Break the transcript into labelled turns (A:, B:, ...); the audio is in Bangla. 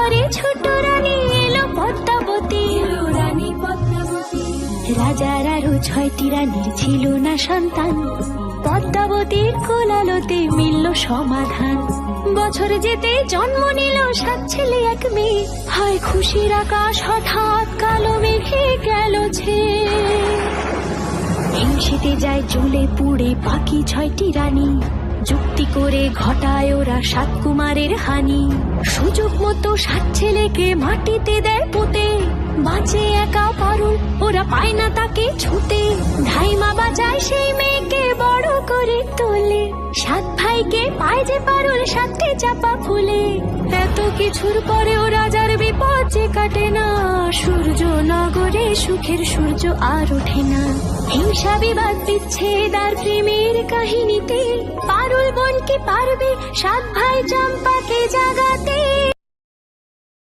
A: করে ছোট রানী এলো পদ্মাবতী। রাজার আরো 6টি রানীর ছিল না সন্তান, পদ্মাবতীর কোলালোতে মিলল সমাধান। বছর যেতে জন্ম নিল 7 ছেলে 1 মেয়ে, হায় খুশির আকাশ হঠাৎ কালো মেঘে গেল ছেয়ে। হিংসেতে যায় জ্বলে পুড়ে বাকি 6টি রানী, যুক্তি করে ঘটায় ওরা 7 কুমারের হানি। সুযোগ মতো 7 ছেলেকে মাটিতে দেয় পুঁতে, বাঁচে একা পারুল ওরা পায় না তাকে ছুতে। ধাইমা বাজায় সেই মেয়েকে বড় করে তোলে, 7 ভাইকে পায় যে পারুল 7টে চাপা ফুলে। এত কিছুর পরেও রাজার বিপদ যে কাটে না, সূর্য নগরে সুখের সূর্য আর ওঠে না। হিংসা বিবাদ বিচ্ছেদ আর প্রেমের কাহিনীতে পারুল বোন কি পারবে 7 ভাই চম্পাকে জাগাতে।